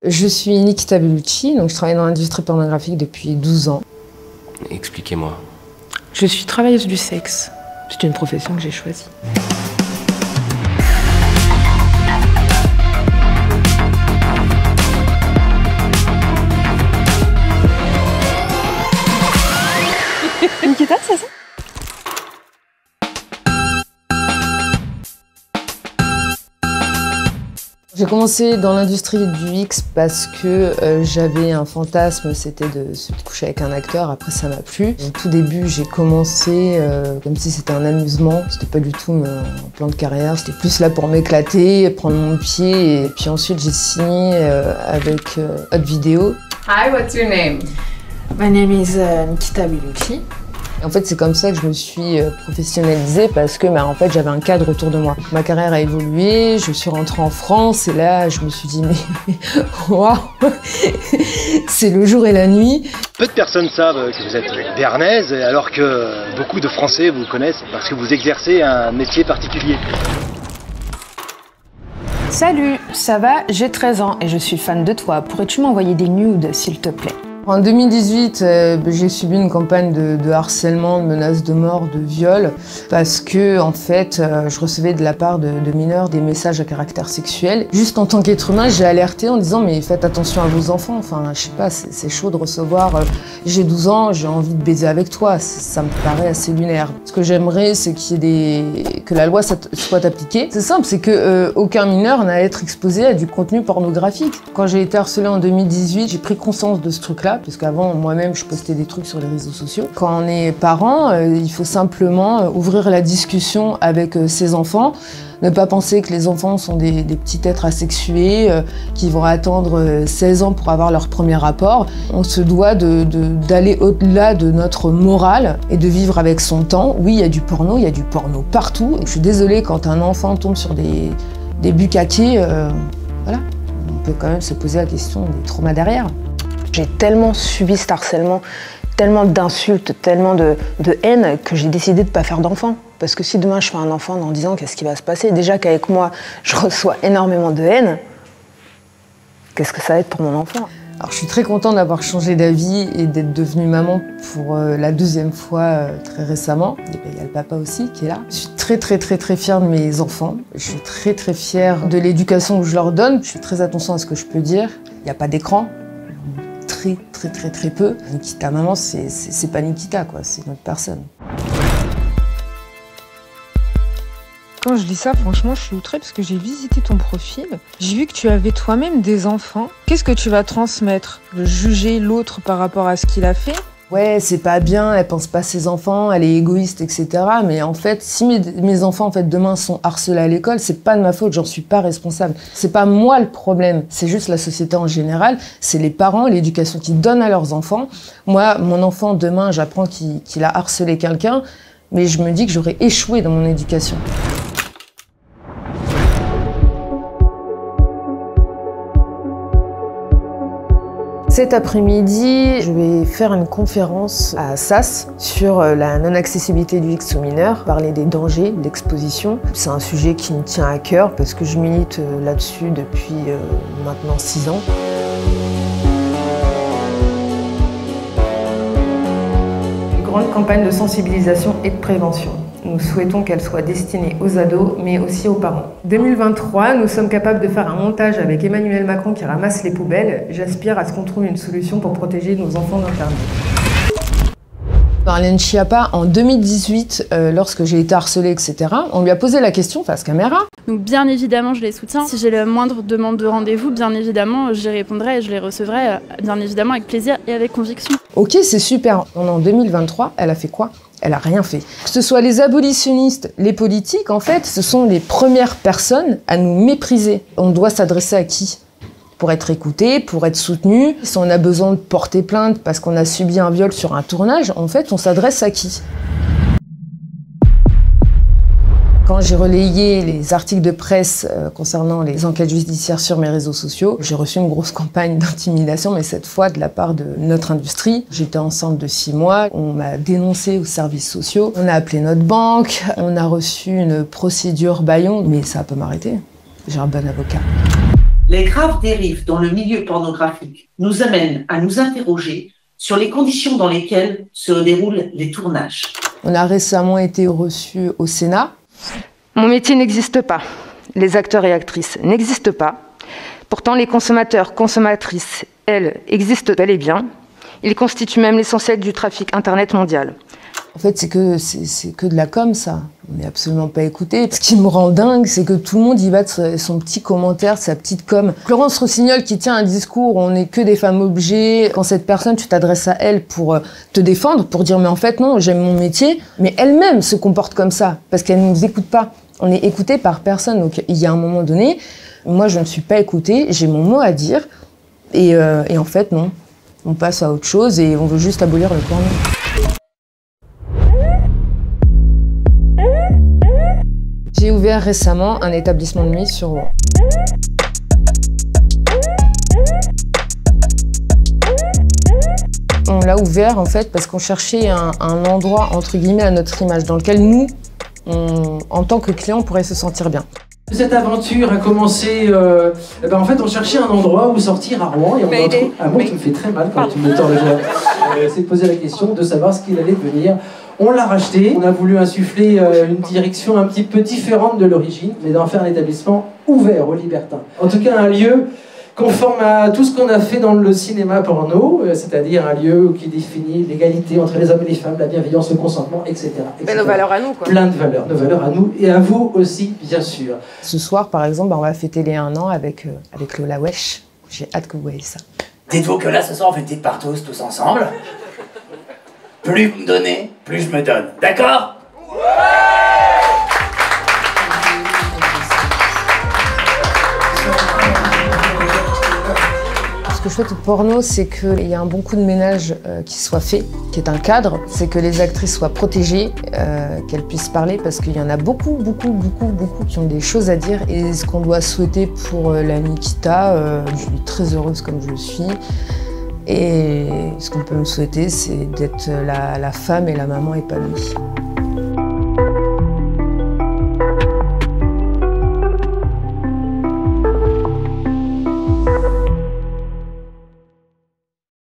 Je suis Nikita Bellucci, donc je travaille dans l'industrie pornographique depuis 12 ans. Expliquez-moi. Je suis travailleuse du sexe. C'est une profession que j'ai choisie. Nikita, c'est ça? J'ai commencé dans l'industrie du X parce que j'avais un fantasme, c'était de se coucher avec un acteur. Après, ça m'a plu. Au tout début, j'ai commencé comme si c'était un amusement. C'était pas du tout un plan de carrière. C'était plus là pour m'éclater, prendre mon pied. Et puis ensuite, j'ai signé avec Hot Video. Hi, what's your name? My name is Nikita Bellucci. Et en fait, c'est comme ça que je me suis professionnalisée parce que en fait, j'avais un cadre autour de moi. Ma carrière a évolué, je suis rentrée en France et là, je me suis dit, mais waouh, c'est le jour et la nuit. Peu de personnes savent que vous êtes béarnaise alors que beaucoup de Français vous connaissent parce que vous exercez un métier particulier. Salut, ça va? J'ai 13 ans et je suis fan de toi. Pourrais-tu m'envoyer des nudes, s'il te plaît? En 2018, j'ai subi une campagne de harcèlement, de menaces de mort, de viol, parce que en fait, je recevais de la part de mineurs des messages à caractère sexuel. Juste en tant qu'être humain, j'ai alerté en disant mais faites attention à vos enfants. Enfin, je sais pas, c'est chaud de recevoir. J'ai 12 ans, j'ai envie de baiser avec toi. Ça me paraît assez lunaire. Ce que j'aimerais, c'est que la loi soit appliquée. C'est simple, c'est que aucun mineur n'a à être exposé à du contenu pornographique. Quand j'ai été harcelée en 2018, j'ai pris conscience de ce truc-là. Parce qu'avant, moi-même, je postais des trucs sur les réseaux sociaux. Quand on est parent, il faut simplement ouvrir la discussion avec ses enfants, ne pas penser que les enfants sont des petits êtres asexués qui vont attendre 16 ans pour avoir leur premier rapport. On se doit d'aller au-delà de notre morale et de vivre avec son temps. Oui, il y a du porno partout. Je suis désolée, quand un enfant tombe sur des bucaquets, voilà, on peut quand même se poser la question des traumas derrière. J'ai tellement subi cet harcèlement, tellement d'insultes, tellement de haine que j'ai décidé de ne pas faire d'enfant. Parce que si demain je fais un enfant dans 10 ans, qu'est-ce qui va se passer? Déjà qu'avec moi, je reçois énormément de haine. Qu'est-ce que ça va être pour mon enfant? Alors, je suis très contente d'avoir changé d'avis et d'être devenue maman pour la deuxième fois très récemment. Et il y a le papa aussi qui est là. Je suis très fière de mes enfants. Je suis très fière de l'éducation que je leur donne. Je fais très attention à ce que je peux dire. Il n'y a pas d'écran. Très peu. Nikita maman, c'est pas Nikita, quoi, c'est une autre personne. Quand je lis ça, franchement, je suis outrée parce que j'ai visité ton profil. J'ai vu que tu avais toi-même des enfants. Qu'est-ce que tu vas transmettre? Juger l'autre par rapport à ce qu'il a fait? Ouais, c'est pas bien, elle pense pas à ses enfants, elle est égoïste, etc. Mais en fait, si mes enfants, en fait, demain sont harcelés à l'école, c'est pas de ma faute, j'en suis pas responsable. C'est pas moi le problème, c'est juste la société en général, c'est les parents, l'éducation qu'ils donnent à leurs enfants. Moi, mon enfant, demain, j'apprends qu'il a harcelé quelqu'un, mais je me dis que j'aurais échoué dans mon éducation. Cet après-midi, je vais faire une conférence à SAS sur la non-accessibilité du X aux mineurs, parler des dangers de l'exposition. C'est un sujet qui me tient à cœur parce que je milite là-dessus depuis maintenant 6 ans. Une grande campagne de sensibilisation et de prévention. Nous souhaitons qu'elle soit destinée aux ados, mais aussi aux parents. 2023, nous sommes capables de faire un montage avec Emmanuel Macron qui ramasse les poubelles. J'aspire à ce qu'on trouve une solution pour protéger nos enfants d'Internet. Marlène Schiappa, en 2018, lorsque j'ai été harcelée, etc., on lui a posé la question face caméra. Donc bien évidemment, je les soutiens. Si j'ai la moindre demande de rendez-vous, bien évidemment, j'y répondrai et je les recevrai, bien évidemment, avec plaisir et avec conviction. Ok, c'est super. En 2023, elle a fait quoi? Elle a rien fait. Que ce soit les abolitionnistes, les politiques, en fait, ce sont les premières personnes à nous mépriser. On doit s'adresser à qui? Pour être écouté, pour être soutenu. Si on a besoin de porter plainte parce qu'on a subi un viol sur un tournage, en fait, on s'adresse à qui? Quand j'ai relayé les articles de presse concernant les enquêtes judiciaires sur mes réseaux sociaux, j'ai reçu une grosse campagne d'intimidation, mais cette fois de la part de notre industrie. J'étais enceinte de 6 mois, on m'a dénoncé aux services sociaux, on a appelé notre banque, on a reçu une procédure bâillon, mais ça peut m'arrêter. J'ai un bon avocat. Les graves dérives dans le milieu pornographique nous amènent à nous interroger sur les conditions dans lesquelles se déroulent les tournages. On a récemment été reçus au Sénat. Mon métier n'existe pas. Les acteurs et actrices n'existent pas. Pourtant, les consommateurs, consommatrices, elles, existent bel et bien. Ils constituent même l'essentiel du trafic Internet mondial. En fait, c'est que de la com, ça. On n'est absolument pas écouté. Ce qui me rend dingue, c'est que tout le monde y va de son petit commentaire, de sa petite com. Florence Rossignol qui tient un discours où on n'est que des femmes objets. Quand cette personne, tu t'adresses à elle pour te défendre, pour dire « mais en fait, non, j'aime mon métier », mais elle-même se comporte comme ça, parce qu'elle ne nous écoute pas. On est écouté par personne. Donc, il y a un moment donné, moi, je ne suis pas écoutée, j'ai mon mot à dire, et en fait, non. On passe à autre chose et on veut juste abolir le porno. J'ai ouvert récemment un établissement de nuit sur Rouen. On l'a ouvert en fait parce qu'on cherchait un endroit entre guillemets à notre image dans lequel nous, en tant que client, on pourrait se sentir bien. Cette aventure a commencé, en fait on cherchait un endroit où sortir à Rouen et on a trouvé un mot qui me fait très mal quand tu me tends le doigt. C'est de poser la question de savoir ce qu'il allait devenir. On l'a racheté, on a voulu insuffler une direction un petit peu différente de l'origine, mais d'en faire un établissement ouvert aux libertins. En tout cas un lieu conforme à tout ce qu'on a fait dans le cinéma porno, c'est-à-dire un lieu qui définit l'égalité entre les hommes et les femmes, la bienveillance, le consentement, etc. Mais nos valeurs à nous, quoi. Plein de valeurs, nos valeurs à nous et à vous aussi, bien sûr. Ce soir, par exemple, on va fêter les 1 an avec Lola Wesh. J'ai hâte que vous voyez ça. Dites-vous que là, ce soir, on fait une petite partouze tous ensemble. Plus vous me donnez, plus je me donne. D'accord ? Ce que je souhaite au porno, c'est qu'il y a un bon coup de ménage qui soit fait, qui est un cadre. C'est que les actrices soient protégées, qu'elles puissent parler, parce qu'il y en a beaucoup qui ont des choses à dire. Et ce qu'on doit souhaiter pour la Nikita, je suis très heureuse comme je le suis. Et ce qu'on peut me souhaiter, c'est d'être la femme et la maman épanouie.